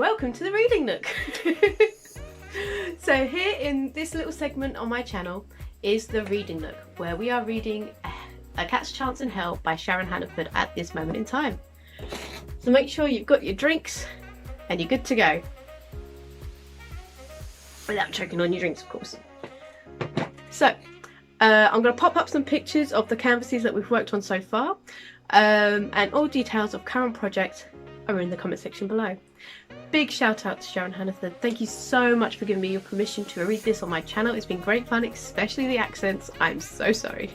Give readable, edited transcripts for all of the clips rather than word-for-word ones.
Welcome to the Reading Nook. So here in this little segment on my channel is the Reading Nook, where we are reading A Cat's Chance in Hell by Sharon Hannaford at this moment in time. So make sure you've got your drinks and you're good to go. Without choking on your drinks, of course. So I'm going to pop up some pictures of the canvases that we've worked on so far, and all details of current projects are in the comment section below. Big shout out to Sharon Hannaford. Thank you so much for giving me your permission to read this on my channel. It's been great fun, especially the accents. I'm so sorry.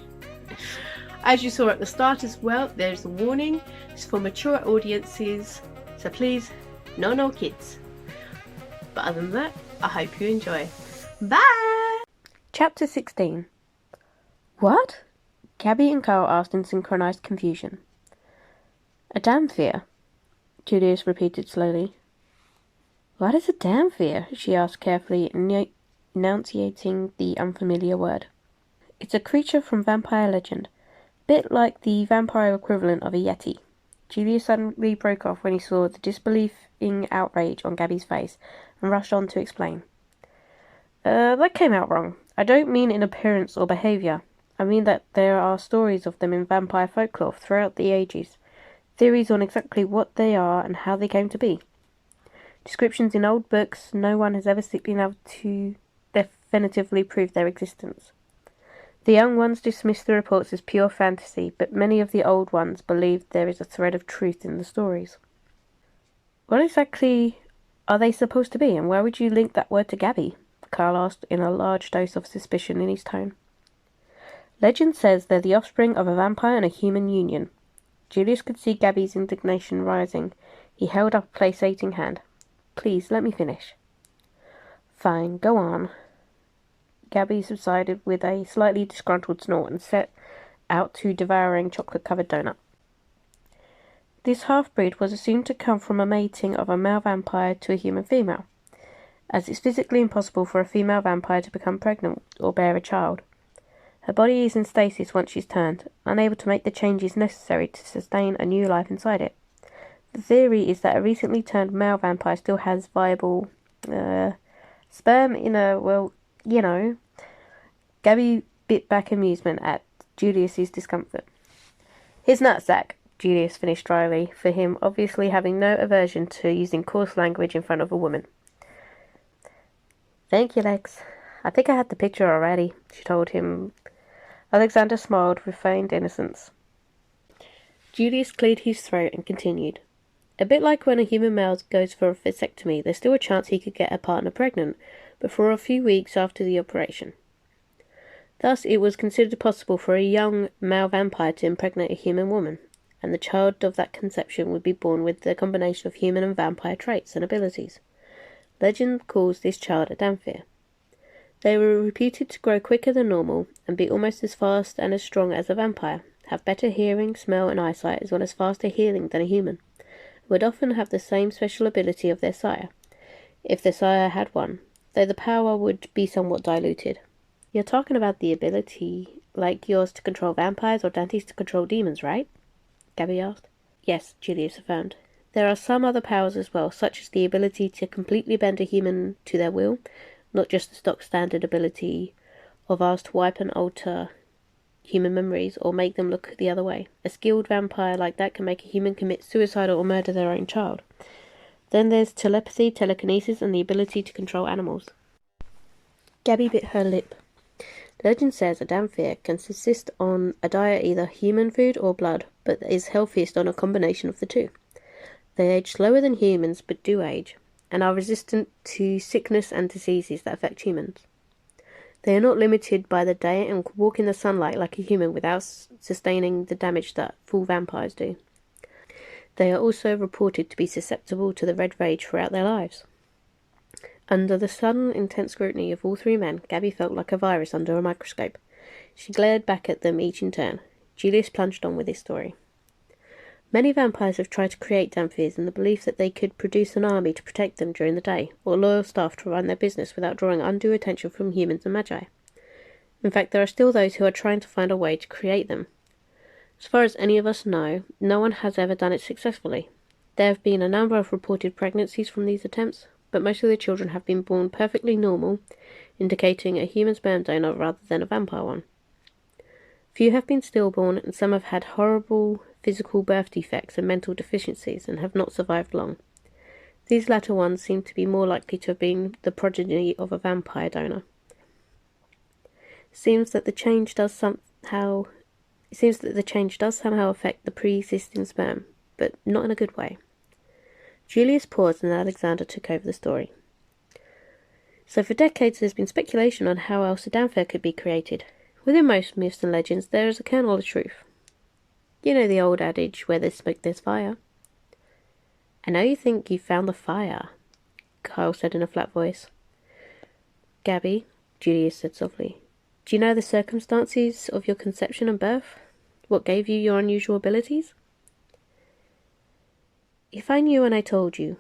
As you saw at the start as well, there's a warning. It's for mature audiences, so please, no kids. But other than that, I hope you enjoy. Bye! Chapter 16. What? Gabby and Carl asked in synchronized confusion. A Damphir? Julius repeated slowly. What is a Damphir? She asked carefully, enunciating the unfamiliar word. It's a creature from vampire legend, bit like the vampire equivalent of a yeti. Julius suddenly broke off when he saw the disbelieving outrage on Gabby's face and rushed on to explain. That came out wrong. I don't mean in appearance or behaviour. I mean that there are stories of them in vampire folklore throughout the ages. Theories on exactly what they are and how they came to be. Descriptions in old books, no one has ever been able to definitively prove their existence. The young ones dismiss the reports as pure fantasy, but many of the old ones believe there is a thread of truth in the stories. What exactly are they supposed to be, and why would you link that word to Gabby? Carl asked, in a large dose of suspicion in his tone. Legend says they're the offspring of a vampire and a human union. Julius could see Gabby's indignation rising. He held up a placating hand. Please, let me finish. Fine, go on. Gabby subsided with a slightly disgruntled snort and set out to devouring chocolate-covered donut. This half-breed was assumed to come from a mating of a male vampire to a human female, as it's physically impossible for a female vampire to become pregnant or bear a child. Her body is in stasis once she's turned, unable to make the changes necessary to sustain a new life inside it. The theory is that a recently turned male vampire still has viable sperm in a, well, you know. Gabby bit back amusement at Julius's discomfort. His nutsack, Julius finished dryly, for him obviously having no aversion to using coarse language in front of a woman. Thank you, Lex. I think I had the picture already, she told him. Alexander smiled with feigned innocence. Julius cleared his throat and continued. A bit like when a human male goes for a vasectomy, there's still a chance he could get a partner pregnant, but for a few weeks after the operation. Thus, it was considered possible for a young male vampire to impregnate a human woman, and the child of that conception would be born with the combination of human and vampire traits and abilities. Legend calls this child a Damphir. They were reputed to grow quicker than normal, and be almost as fast and as strong as a vampire, have better hearing, smell, and eyesight, as well as faster healing than a human. Would often have the same special ability of their sire, if their sire had one, though the power would be somewhat diluted. You're talking about the ability, like yours, to control vampires or Dante's to control demons, right? Gabby asked. Yes, Julius affirmed. There are some other powers as well, such as the ability to completely bend a human to their will, not just the stock standard ability of ours to wipe and alter human memories or make them look the other way. A skilled vampire like that can make a human commit suicide or murder their own child. Then there's telepathy, telekinesis, and the ability to control animals. Gabby bit her lip. Legend says a Damphir can subsist on a diet either human food or blood, but is healthiest on a combination of the two. They age slower than humans, but do age, and are resistant to sickness and diseases that affect humans. They are not limited by the diet and can walk in the sunlight like a human without sustaining the damage that full vampires do. They are also reported to be susceptible to the red rage throughout their lives. Under the sudden, intense scrutiny of all three men, Gabby felt like a virus under a microscope. She glared back at them each in turn. Julius plunged on with his story. Many vampires have tried to create Damphirs in the belief that they could produce an army to protect them during the day, or loyal staff to run their business without drawing undue attention from humans and magi. In fact, there are still those who are trying to find a way to create them. As far as any of us know, no one has ever done it successfully. There have been a number of reported pregnancies from these attempts, but most of the children have been born perfectly normal, indicating a human sperm donor rather than a vampire one. Few have been stillborn, and some have had horrible physical birth defects and mental deficiencies and have not survived long. These latter ones seem to be more likely to have been the progeny of a vampire donor. It seems that the change does somehow affect the pre-existing sperm, but not in a good way. Julius paused and Alexander took over the story. So for decades there's been speculation on how else a Danfer could be created. Within most myths and legends there is a kernel of truth. You know the old adage, where there's smoke there's fire. I know you think you've found the fire, Kyle said in a flat voice. Gabby, Julius said softly, do you know the circumstances of your conception and birth? What gave you your unusual abilities? If I knew and I told you,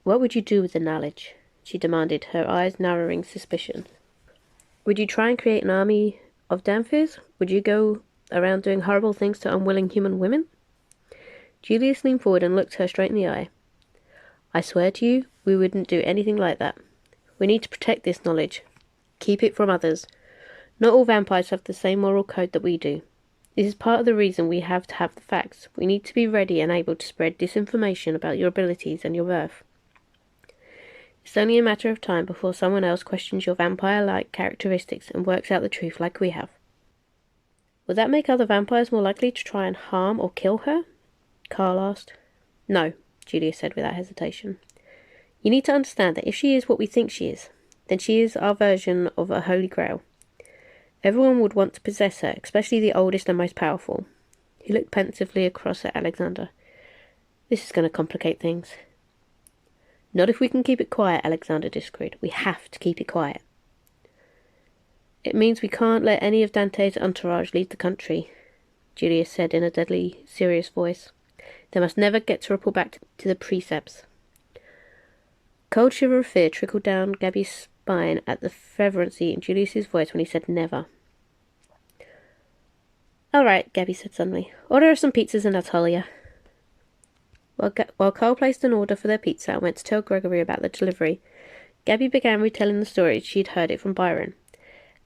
what would you do with the knowledge? She demanded, her eyes narrowing suspicion. Would you try and create an army of Danfers? Would you go around doing horrible things to unwilling human women? Julius leaned forward and looked her straight in the eye. I swear to you, we wouldn't do anything like that. We need to protect this knowledge. Keep it from others. Not all vampires have the same moral code that we do. This is part of the reason we have to have the facts. We need to be ready and able to spread disinformation about your abilities and your birth. It's only a matter of time before someone else questions your vampire-like characteristics and works out the truth like we have. Would that make other vampires more likely to try and harm or kill her? Carl asked. No, Julia said without hesitation. You need to understand that if she is what we think she is, then she is our version of a holy grail. Everyone would want to possess her, especially the oldest and most powerful. He looked pensively across at Alexander. This is going to complicate things. Not if we can keep it quiet, Alexander disagreed. We have to keep it quiet. It means we can't let any of Dante's entourage leave the country, Julius said in a deadly serious voice. They must never get to report back to the precepts. Cold shiver of fear trickled down Gabby's spine at the fervency in Julius's voice when he said never. All right, Gabby said suddenly. Order us some pizzas and I'll tell you. While Carl placed an order for their pizza and went to tell Gregory about the delivery, Gabby began retelling the story as she'd heard it from Byron.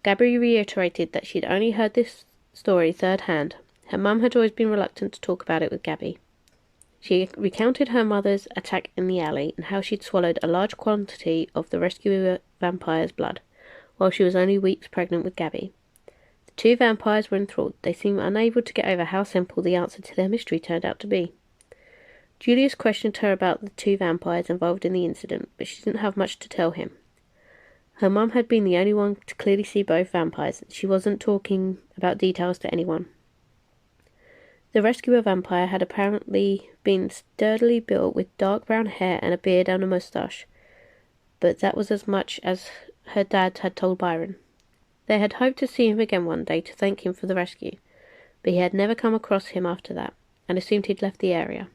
Gabby reiterated that she'd only heard this story third hand. Her mum had always been reluctant to talk about it with Gabby. She recounted her mother's attack in the alley and how she'd swallowed a large quantity of the rescuer vampire's blood, while she was only weeks pregnant with Gabby. The two vampires were enthralled. They seemed unable to get over how simple the answer to their mystery turned out to be. Julius questioned her about the two vampires involved in the incident, but she didn't have much to tell him. Her mum had been the only one to clearly see both vampires. She wasn't talking about details to anyone. The rescuer vampire had apparently been sturdily built with dark brown hair and a beard and a moustache, but that was as much as her dad had told Byron. They had hoped to see him again one day to thank him for the rescue, but he had never come across him after that, and assumed he'd left the area.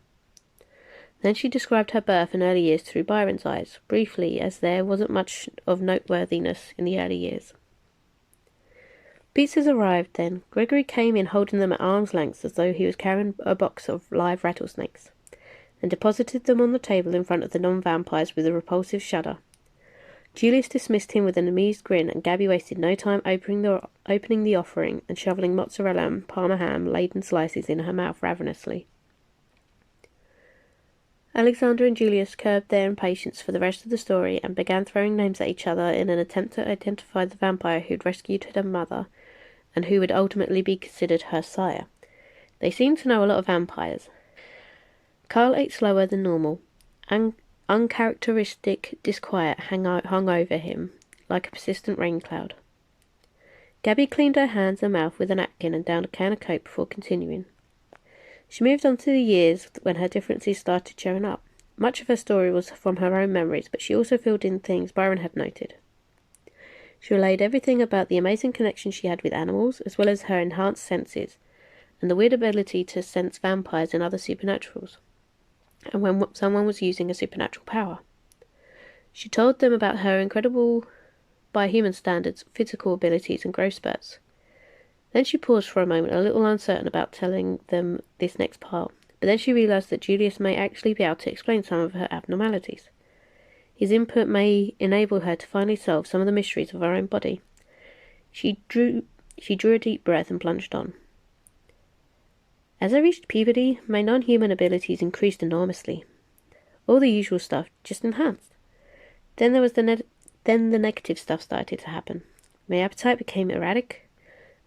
Then she described her birth and early years through Byron's eyes, briefly, as there wasn't much of noteworthiness in the early years. Pizzas arrived then. Gregory came in holding them at arm's length as though he was carrying a box of live rattlesnakes, and deposited them on the table in front of the non-vampires with a repulsive shudder. Julius dismissed him with an amused grin, and Gabby wasted no time opening the offering and shoveling mozzarella and parma ham-laden slices in her mouth ravenously. Alexander and Julius curbed their impatience for the rest of the story and began throwing names at each other in an attempt to identify the vampire who'd rescued her mother and who would ultimately be considered her sire. They seemed to know a lot of vampires. Carl ate slower than normal. Uncharacteristic disquiet hung over him, like a persistent rain cloud. Gabby cleaned her hands and mouth with a napkin and downed a can of Coke before continuing. She moved on to the years when her differences started showing up. Much of her story was from her own memories, but she also filled in things Byron had noted. She relayed everything about the amazing connection she had with animals, as well as her enhanced senses, and the weird ability to sense vampires and other supernaturals, and when someone was using a supernatural power. She told them about her incredible, by human standards, physical abilities and growth spurts. Then she paused for a moment, a little uncertain about telling them this next part. but then she realised that Julius may actually be able to explain some of her abnormalities. His input may enable her to finally solve some of the mysteries of her own body. She drew a deep breath and plunged on. As I reached puberty, my non-human abilities increased enormously. All the usual stuff, just enhanced. Then the negative stuff started to happen. My appetite became erratic.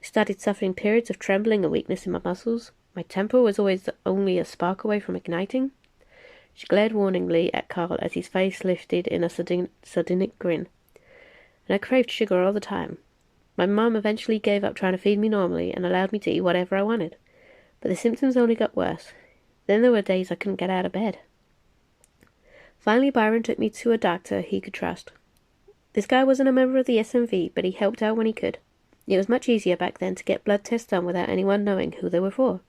I started suffering periods of trembling and weakness in my muscles. My temper was always only a spark away from igniting. She glared warningly at Carl as his face lifted in a sardonic grin. And I craved sugar all the time. My mum eventually gave up trying to feed me normally and allowed me to eat whatever I wanted. But the symptoms only got worse. Then there were days I couldn't get out of bed. Finally, Byron took me to a doctor he could trust. This guy wasn't a member of the SMV, but he helped out when he could. It was much easier back then to get blood tests done without anyone knowing who they were for.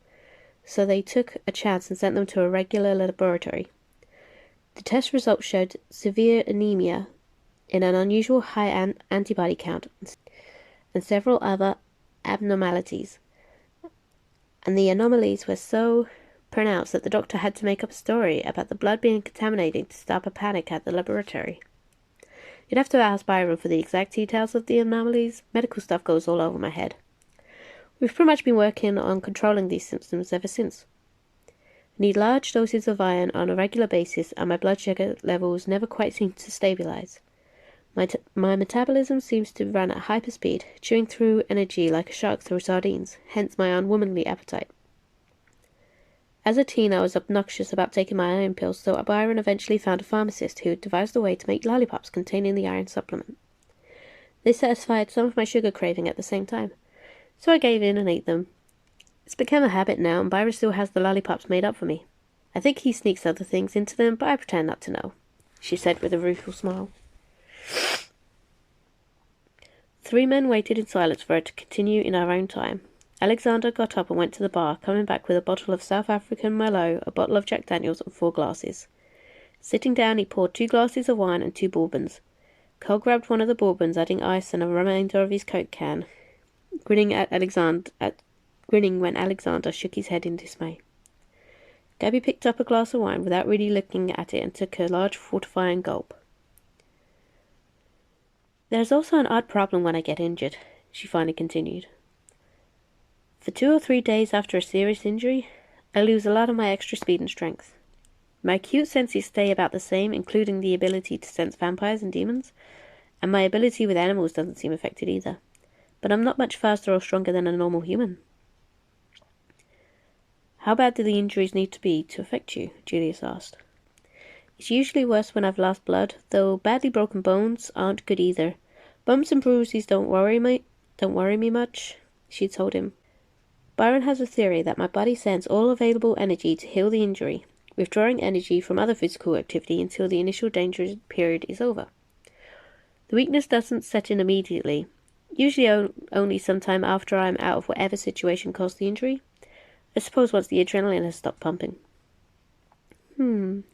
So they took a chance and sent them to a regular laboratory. The test results showed severe anemia in an unusual high antibody count and several other abnormalities. And the anomalies were so pronounced that the doctor had to make up a story about the blood being contaminated to stop a panic at the laboratory. You'd have to ask Byron for the exact details of the anomalies. Medical stuff goes all over my head. We've pretty much been working on controlling these symptoms ever since. I need large doses of iron on a regular basis, and my blood sugar levels never quite seem to stabilize. My metabolism seems to run at hyperspeed, chewing through energy like a shark through sardines, hence my unwomanly appetite. As a teen, I was obnoxious about taking my iron pills, so Byron eventually found a pharmacist who devised a way to make lollipops containing the iron supplement. They satisfied some of my sugar craving at the same time, so I gave in and ate them. It's become a habit now, and Byron still has the lollipops made up for me. I think he sneaks other things into them, but I pretend not to know, she said with a rueful smile. 3 men waited in silence for her to continue in our own time. Alexander got up and went to the bar, coming back with a bottle of South African Merlot, a bottle of Jack Daniels, and 4 glasses. Sitting down, he poured 2 glasses of wine and 2 bourbons. Carl grabbed one of the bourbons, adding ice and a remainder of his Coke can, grinning when Alexander shook his head in dismay. Gabby picked up a glass of wine without really looking at it and took a large fortifying gulp. There's also an odd problem when I get injured, she finally continued. For 2 or 3 days after a serious injury, I lose a lot of my extra speed and strength. My acute senses stay about the same, including the ability to sense vampires and demons, and my ability with animals doesn't seem affected either. But I'm not much faster or stronger than a normal human. How bad do the injuries need to be to affect you? Julius asked. It's usually worse when I've lost blood, though badly broken bones aren't good either. Bumps and bruises don't worry me much, she told him. Byron has a theory that my body sends all available energy to heal the injury, withdrawing energy from other physical activity until the initial danger period is over. The weakness doesn't set in immediately, usually only sometime after I'm out of whatever situation caused the injury. I suppose once the adrenaline has stopped pumping.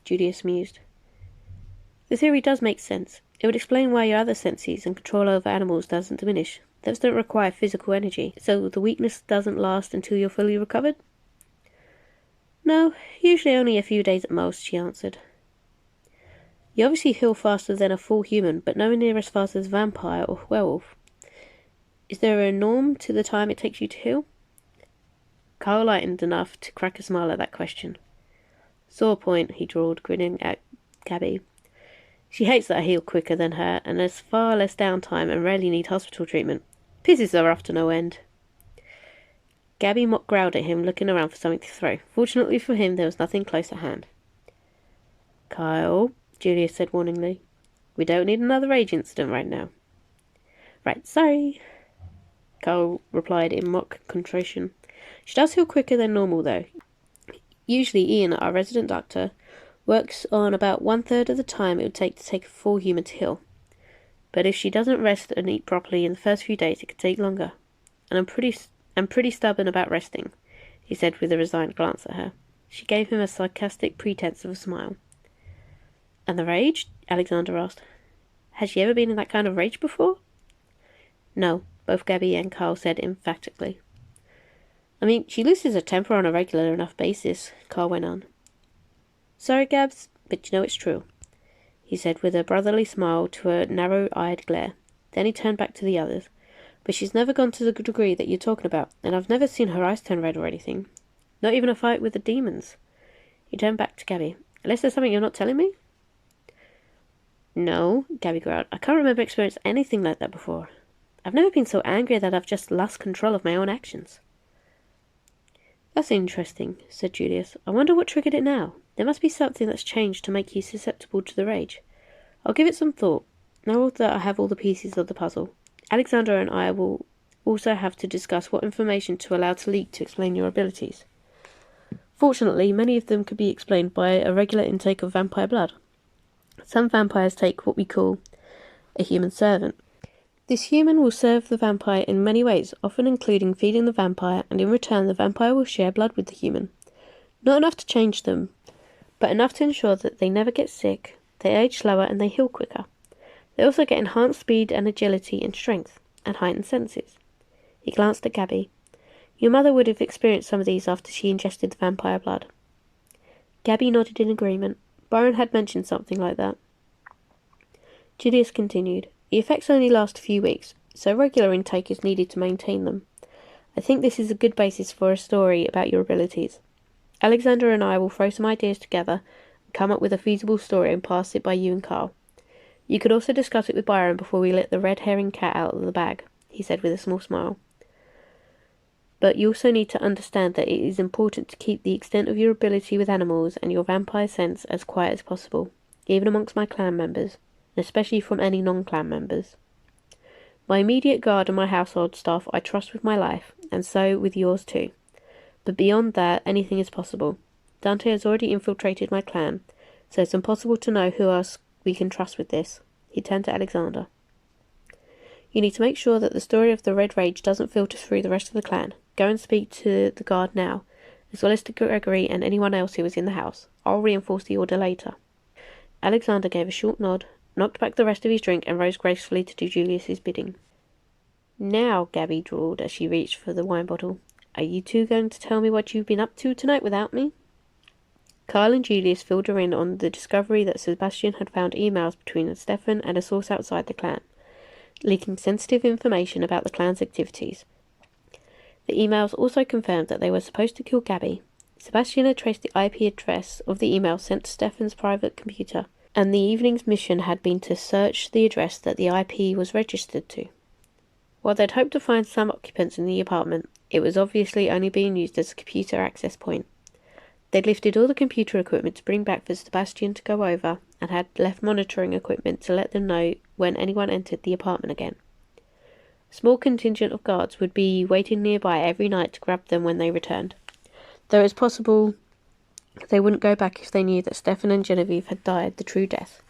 Julius mused. The theory does make sense. It would explain why your other senses and control over animals doesn't diminish. Those don't require physical energy, so the weakness doesn't last until you're fully recovered? No, usually only a few days at most, she answered. You obviously heal faster than a full human, but nowhere near as fast as a vampire or werewolf. Is there a norm to the time it takes you to heal? Carl lightened enough to crack a smile at that question. Sore point, he drawled, grinning at Gabby. She hates that I heal quicker than her, and has far less downtime and rarely need hospital treatment. Pisses are off to no end. Gabby growled at him, looking around for something to throw. Fortunately for him, there was nothing close at hand. Kyle, Julius said warningly, we don't need another rage incident right now. Right, sorry, Kyle replied in mock contrition. She does heal quicker than normal, though. Usually Ian, our resident doctor, works on about 1/3 of the time it would take to take a full human to heal. But if she doesn't rest and eat properly in the first few days, it could take longer. And I'm pretty stubborn about resting, he said with a resigned glance at her. She gave him a sarcastic pretense of a smile. And the rage? Alexander asked. Has she ever been in that kind of rage before? No, both Gabby and Carl said emphatically. I mean, she loses her temper on a regular enough basis, Carl went on. Sorry, Gabs, but you know it's true, he said with a brotherly smile to a narrow-eyed glare. Then he turned back to the others. But she's never gone to the degree that you're talking about, and I've never seen her eyes turn red or anything. Not even a fight with the demons. He turned back to Gabby. Unless there's something you're not telling me? No, Gabby growled. I can't remember experiencing anything like that before. I've never been so angry that I've just lost control of my own actions. That's interesting, said Julius. I wonder what triggered it now. There must be something that's changed to make you susceptible to the rage. I'll give it some thought, now that I have all the pieces of the puzzle. Alexander and I will also have to discuss what information to allow to leak to explain your abilities. Fortunately, many of them could be explained by a regular intake of vampire blood. Some vampires take what we call a human servant. This human will serve the vampire in many ways, often including feeding the vampire, and in return the vampire will share blood with the human. Not enough to change them, but enough to ensure that they never get sick, they age slower, and they heal quicker. They also get enhanced speed and agility and strength, and heightened senses. He glanced at Gabby. Your mother would have experienced some of these after she ingested the vampire blood. Gabby nodded in agreement. Byron had mentioned something like that. Julius continued. The effects only last a few weeks, so regular intake is needed to maintain them. I think this is a good basis for a story about your abilities. Alexander and I will throw some ideas together and come up with a feasible story and pass it by you and Carl. You could also discuss it with Byron before we let the red herring cat out of the bag, he said with a small smile. But you also need to understand that it is important to keep the extent of your ability with animals and your vampire sense as quiet as possible, even amongst my clan members, and especially from any non-clan members. My immediate guard and my household staff I trust with my life, and so with yours too. But beyond that, anything is possible. Dante has already infiltrated my clan, so it's impossible to know who else we can trust with this. He turned to Alexander. You need to make sure that the story of the Red Rage doesn't filter through the rest of the clan. Go and speak to the guard now, as well as to Gregory and anyone else who was in the house. I'll reinforce the order later. Alexander gave a short nod, knocked back the rest of his drink, and rose gracefully to do Julius's bidding. Now, Gabby drawled as she reached for the wine bottle, are you two going to tell me what you've been up to tonight without me? Carl and Julius filled her in on the discovery that Sebastian had found emails between Stefan and a source outside the clan, leaking sensitive information about the clan's activities. The emails also confirmed that they were supposed to kill Gabby. Sebastian had traced the IP address of the email sent to Stefan's private computer, and the evening's mission had been to search the address that the IP was registered to. While they'd hoped to find some occupants in the apartment, it was obviously only being used as a computer access point. They'd lifted all the computer equipment to bring back for Sebastian to go over, and had left monitoring equipment to let them know when anyone entered the apartment again. A small contingent of guards would be waiting nearby every night to grab them when they returned, though it's possible they wouldn't go back if they knew that Stefan and Genevieve had died the true death.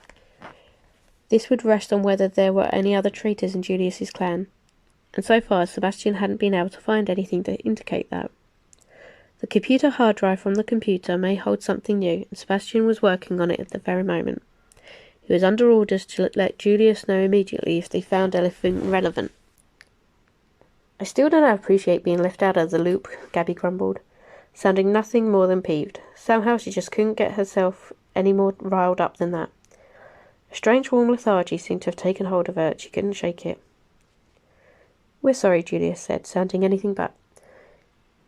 This would rest on whether there were any other traitors in Julius's clan, and so far Sebastian hadn't been able to find anything to indicate that. The computer hard drive from the computer may hold something new, and Sebastian was working on it at the very moment. He was under orders to let Julius know immediately if they found anything relevant. I still don't appreciate being left out of the loop, Gabby grumbled, sounding nothing more than peeved. Somehow she just couldn't get herself any more riled up than that. A strange warm lethargy seemed to have taken hold of her, she couldn't shake it. We're sorry, Julius said, sounding anything but.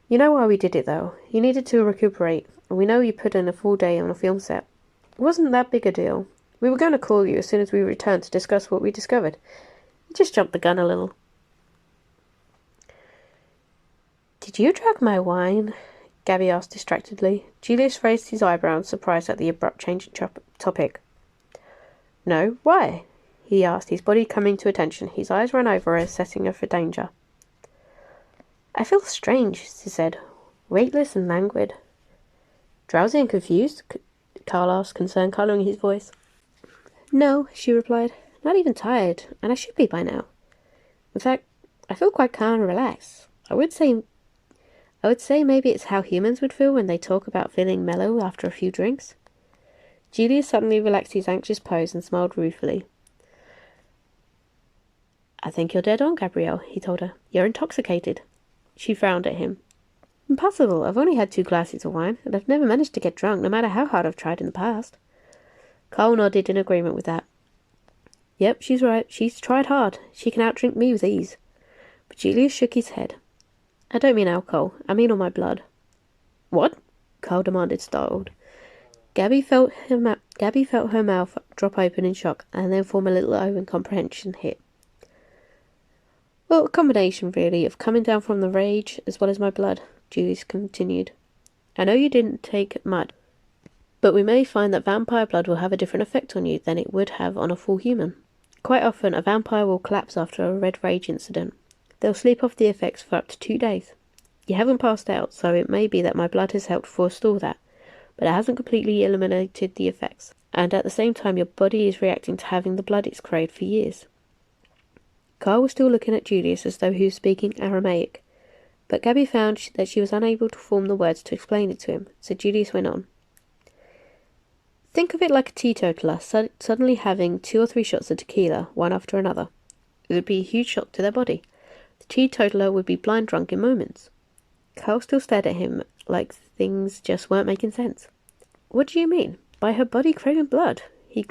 You know why we did it, though. You needed to recuperate, and we know you put in a full day on a film set. It wasn't that big a deal. We were going to call you as soon as we returned to discuss what we discovered. You just jumped the gun a little. Did you drag my wine? Gabby asked distractedly. Julius raised his eyebrows, surprised at the abrupt change in topic. No, why? He asked, his body coming to attention. His eyes ran over her, assessing her for danger. I feel strange, she said, weightless and languid. Drowsy and confused? Carl asked, concern colouring his voice. No, she replied, not even tired, and I should be by now. In fact, I feel quite calm and relaxed. I would say maybe it's how humans would feel when they talk about feeling mellow after a few drinks. Julius suddenly relaxed his anxious pose and smiled ruefully. I think you're dead on, Gabrielle, he told her. You're intoxicated. She frowned at him. Impossible. I've only had 2 glasses of wine, and I've never managed to get drunk, no matter how hard I've tried in the past. Carl nodded in agreement with that. Yep, she's right. She's tried hard. She can outdrink me with ease. But Julius shook his head. I don't mean alcohol. I mean all my blood. What? Carl demanded, startled. Gabby felt her mouth drop open in shock, and then form a little O in comprehension hit. Well, a combination, really, of coming down from the rage as well as my blood, Julius continued. I know you didn't take much, but we may find that vampire blood will have a different effect on you than it would have on a full human. Quite often, a vampire will collapse after a red rage incident. They'll sleep off the effects for up to 2 days. You haven't passed out, so it may be that my blood has helped forestall that, but it hasn't completely eliminated the effects, and at the same time your body is reacting to having the blood it's craved for years. Carl was still looking at Julius as though he was speaking Aramaic, but Gabby found that she was unable to form the words to explain it to him, so Julius went on. Think of it like a teetotaler suddenly having 2 or 3 shots of tequila, one after another. It would be a huge shock to their body. The teetotaler would be blind drunk in moments. Carl still stared at him like things just weren't making sense. What do you mean? By her body craving blood? He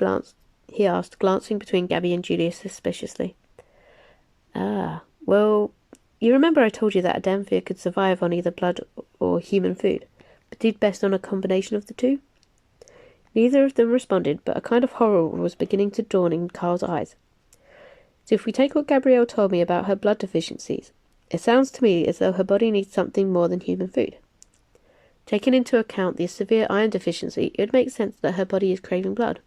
asked, glancing between Gabby and Julius suspiciously. Ah, well, you remember I told you that a Danvir could survive on either blood or human food, but did best on a combination of the two? Neither of them responded, but a kind of horror was beginning to dawn in Carl's eyes. So if we take what Gabrielle told me about her blood deficiencies, it sounds to me as though her body needs something more than human food. Taking into account the severe iron deficiency, it would make sense that her body is craving blood.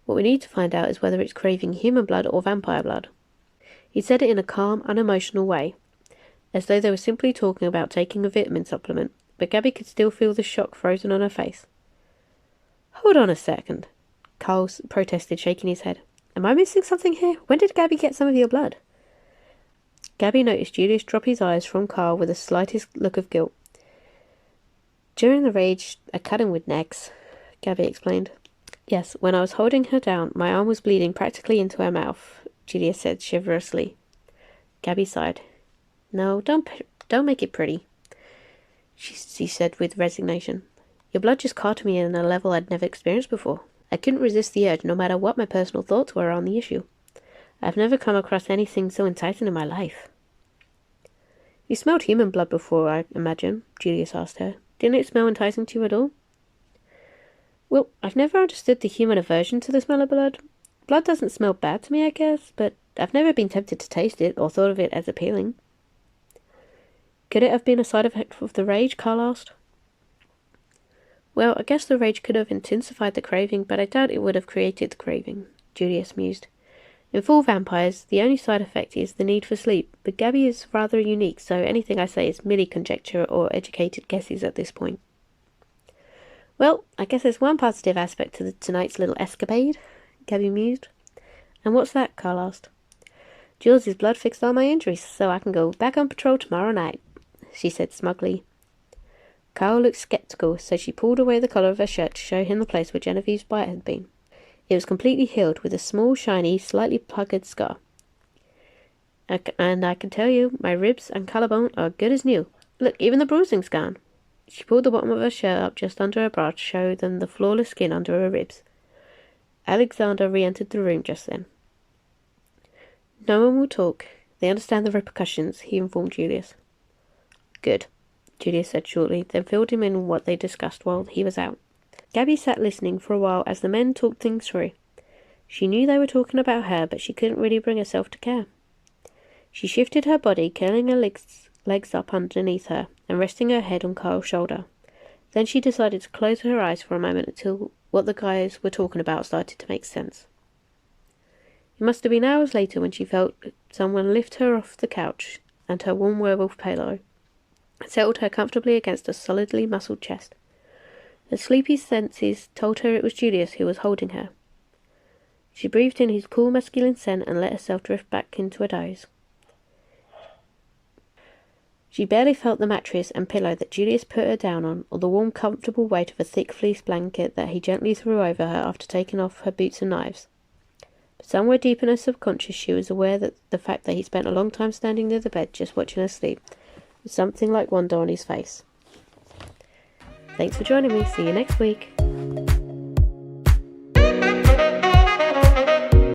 What we need to find out is whether it's craving human blood or vampire blood. He said it in a calm, unemotional way, as though they were simply talking about taking a vitamin supplement, but Gabby could still feel the shock frozen on her face. Hold on a second, Carl protested, shaking his head. Am I missing something here? When did Gabby get some of your blood? Gabby noticed Julius drop his eyes from Carl with the slightest look of guilt. During the rage, a cutting with necks, Gabby explained. Yes, when I was holding her down, my arm was bleeding practically into her mouth, Julius said chivalrously. Gabby sighed. No, don't make it pretty, she said with resignation. Your blood just caught me in a level I'd never experienced before. I couldn't resist the urge, no matter what my personal thoughts were on the issue. I've never come across anything so enticing in my life. You smelled human blood before, I imagine, Julius asked her. Didn't it smell enticing to you at all? Well, I've never understood the human aversion to the smell of blood. Blood doesn't smell bad to me, I guess, but I've never been tempted to taste it or thought of it as appealing. Could it have been a side effect of the rage? Carl asked. Well, I guess the rage could have intensified the craving, but I doubt it would have created the craving, Julius mused. In full vampires, the only side effect is the need for sleep, but Gabby is rather unique, so anything I say is merely conjecture or educated guesses at this point. Well, I guess there's one positive aspect to tonight's little escapade, Gabby mused. And what's that? Carl asked. Jules' blood fixed all my injuries, so I can go back on patrol tomorrow night, she said smugly. Carl looked sceptical, so she pulled away the collar of her shirt to show him the place where Genevieve's bite had been. It was completely healed, with a small, shiny, slightly puckered scar. And I can tell you, my ribs and collarbone are good as new. Look, even the bruising's gone. She pulled the bottom of her shirt up just under her bra to show them the flawless skin under her ribs. Alexander re-entered the room just then. No one will talk. They understand the repercussions, he informed Julius. Good, Julius said shortly, then filled him in on what they discussed while he was out. Gabby sat listening for a while as the men talked things through. She knew they were talking about her, but she couldn't really bring herself to care. She shifted her body, curling her legs up underneath her, and resting her head on Carl's shoulder. Then she decided to close her eyes for a moment until what the guys were talking about started to make sense. It must have been hours later when she felt someone lift her off the couch and her warm werewolf pillow settled her comfortably against a solidly muscled chest. Her sleepy senses told her it was Julius who was holding her. She breathed in his cool masculine scent and let herself drift back into a doze. She barely felt the mattress and pillow that Julius put her down on, or the warm, comfortable weight of a thick fleece blanket that he gently threw over her after taking off her boots and knives. But somewhere deep in her subconscious she was aware that the fact that he spent a long time standing near the bed just watching her sleep was something like wonder on his face. Thanks for joining me. See you next week.